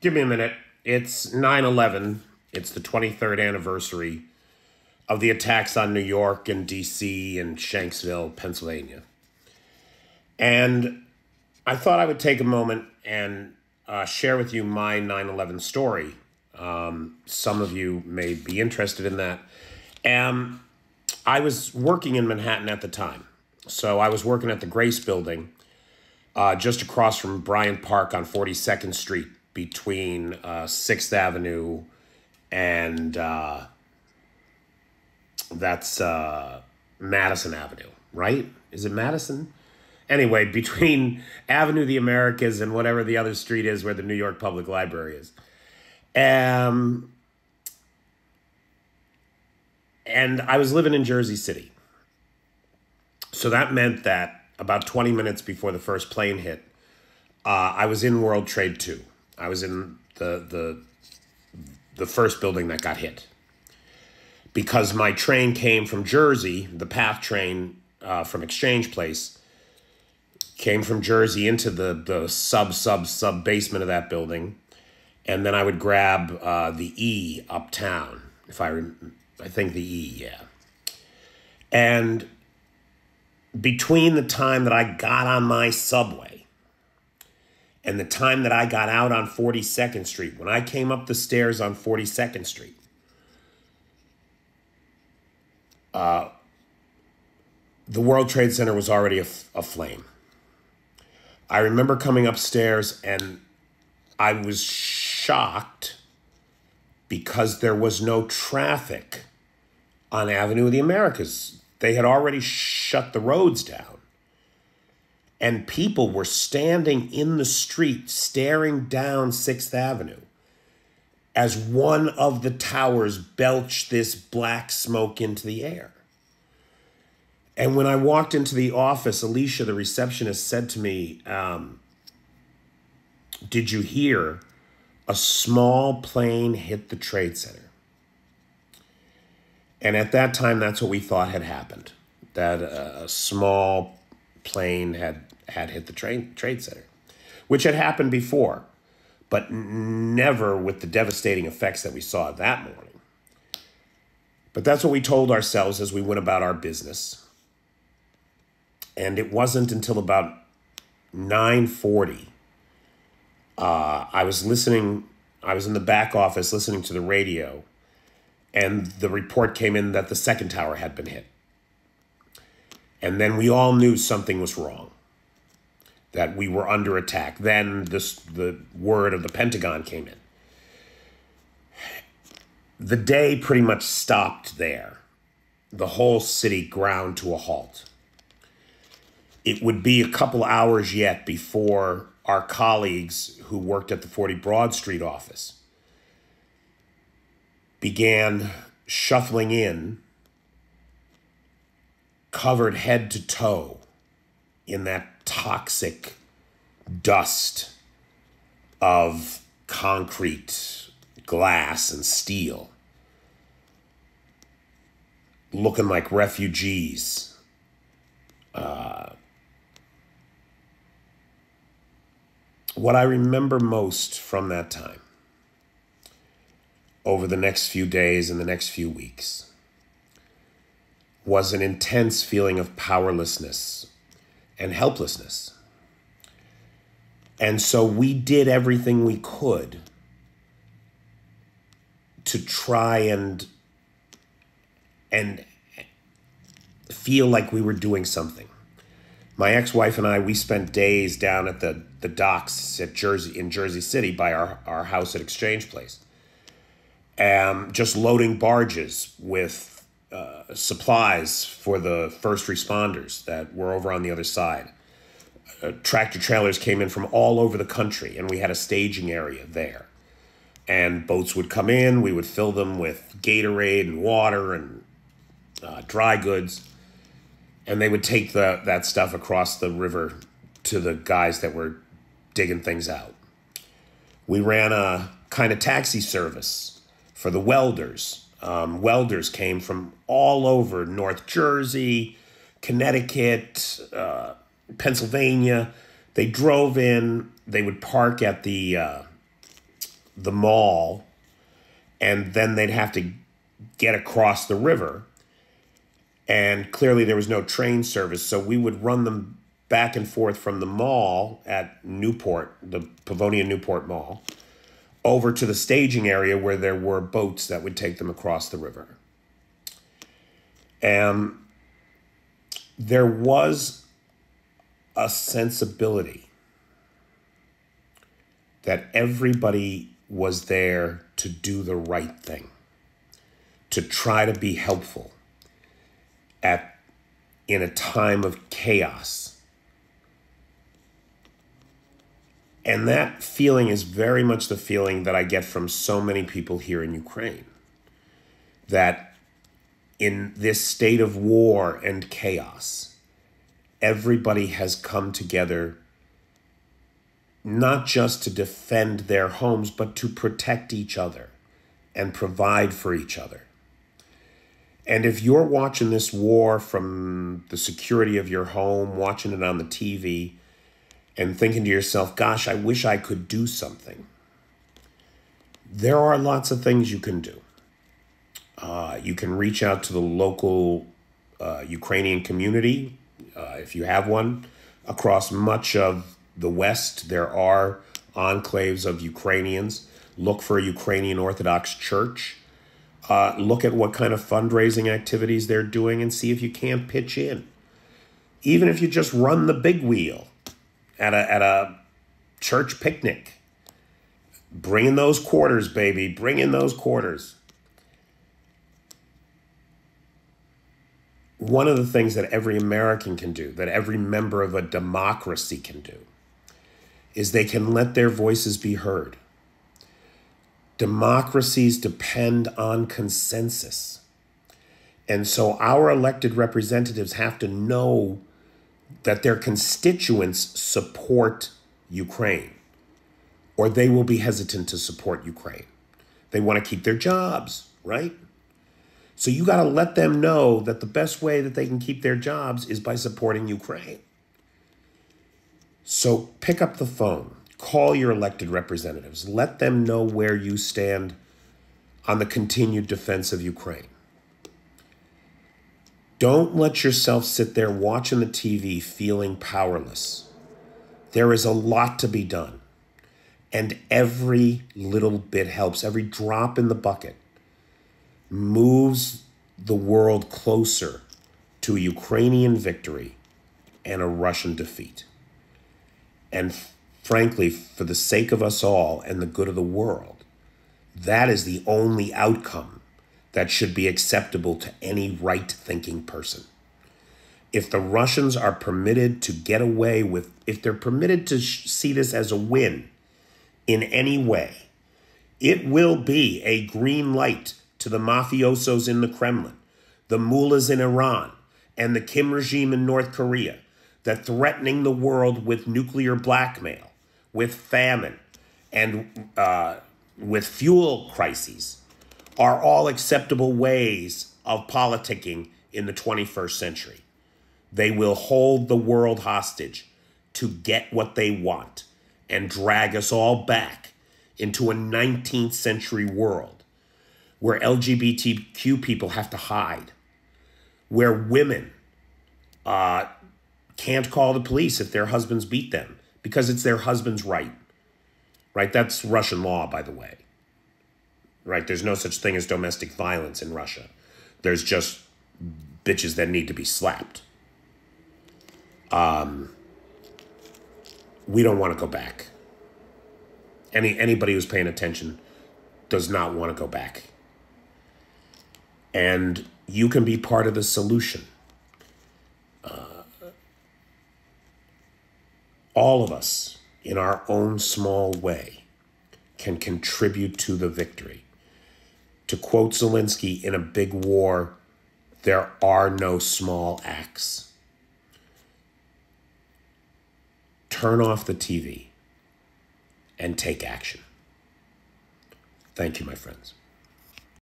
Give me a minute. It's 9/11. It's the 23rd anniversary of the attacks on New York and D.C. and Shanksville, Pennsylvania. And I thought I would take a moment and share with you my 9/11 story. Some of you may be interested in that. Um, I was working in Manhattan at the time. So I was working at the Grace Building just across from Bryant Park on 42nd Street between 6th Avenue and that's Madison Avenue, right? Is it Madison? Anyway, between Avenue of the Americas and whatever the other street is where the New York Public Library is. Um, and I was living in Jersey City. So that meant that about 20 minutes before the first plane hit, I was in World Trade 2. I was in the first building that got hit. Because my train came from Jersey, the PATH train from Exchange Place, came from Jersey into the sub basement of that building. And then I would grab the E uptown, I think the E, yeah. And between the time that I got on my subway and the time that I got out on 42nd Street, when I came up the stairs on 42nd Street, the World Trade Center was already aflame. I remember coming upstairs and I was shocked because there was no traffic on Avenue of the Americas. They had already shut the roads down. And people were standing in the street staring down 6th Avenue as one of the towers belched this black smoke into the air. And when I walked into the office, Alicia, the receptionist, said to me, did you hear a small plane hit the Trade Center? And at that time, that's what we thought had happened, that a small plane had hit the Trade Center, which had happened before, but never with the devastating effects that we saw that morning. But that's what we told ourselves as we went about our business. And it wasn't until about 9:40, I was in the back office listening to the radio, and the report came in that the second tower had been hit. And then we all knew something was wrong, that we were under attack. Then the word of the Pentagon came in. The day pretty much stopped there. The whole city ground to a halt. It would be a couple hours yet before our colleagues who worked at the 40 Broad Street office began shuffling in, covered head to toe in that toxic dust of concrete, glass, and steel, looking like refugees. What I remember most from that time, over the next few days and the next few weeks, was an intense feeling of powerlessness and helplessness. And so we did everything we could to try and feel like we were doing something. My ex-wife and I, we spent days down at the docks in Jersey City by our house at Exchange Place, just loading barges with supplies for the first responders that were over on the other side. Tractor trailers came in from all over the country, and we had a staging area there. And boats would come in, we would fill them with Gatorade and water and dry goods, and they would take that stuff across the river to the guys that were digging things out. We ran a kind of taxi service for the welders. Welders came from all over North Jersey, Connecticut, Pennsylvania. They drove in. They would park at the the mall, and then they'd have to get across the river. And clearly there was no train service, so we would run them back and forth from the mall at Newport, the Pavonia Newport Mall, over to the staging area where there were boats that would take them across the river. And there was a sensibility that everybody was there to do the right thing, to try to be helpful in a time of chaos. And that feeling is very much the feeling that I get from so many people here in Ukraine, that in this state of war and chaos, everybody has come together not just to defend their homes, but to protect each other and provide for each other. And if you're watching this war from the security of your home, watching it on the TV, and thinking to yourself, gosh, I wish I could do something, there are lots of things you can do. You can reach out to the local Ukrainian community, if you have one. Across much of the West, there are enclaves of Ukrainians. Look for a Ukrainian Orthodox church. Look at what kind of fundraising activities they're doing and see if you can't pitch in. Even if you just run the big wheel at a church picnic. Bring in those quarters, baby. Bring in those quarters. One of the things that every American can do, that every member of a democracy can do, is they can let their voices be heard. Democracies depend on consensus. And so our elected representatives have to know that their constituents support Ukraine, or they will be hesitant to support Ukraine. They want to keep their jobs, right? So you got to let them know that the best way that they can keep their jobs is by supporting Ukraine. So pick up the phone, call your elected representatives, let them know where you stand on the continued defense of Ukraine. Don't let yourself sit there watching the TV feeling powerless. There is a lot to be done. And every little bit helps. Every drop in the bucket moves the world closer to a Ukrainian victory and a Russian defeat. And frankly, for the sake of us all and the good of the world, that is the only outcome that should be acceptable to any right-thinking person. If the Russians are permitted to get away with, if they're permitted to see this as a win in any way, it will be a green light to the mafiosos in the Kremlin, the mullahs in Iran, and the Kim regime in North Korea, that threatening the world with nuclear blackmail, with famine, and with fuel crises are all acceptable ways of politicking in the 21st century. They will hold the world hostage to get what they want and drag us all back into a 19th century world where LGBTQ people have to hide, where women can't call the police if their husbands beat them because it's their husband's right. Right? That's Russian law, by the way. Right? There's no such thing as domestic violence in Russia. There's just bitches that need to be slapped. We don't want to go back. Anybody who's paying attention does not want to go back. And you can be part of the solution. All of us, in our own small way, can contribute to the victory. To quote Zelensky, in a big war, there are no small acts. Turn off the TV and take action. Thank you, my friends.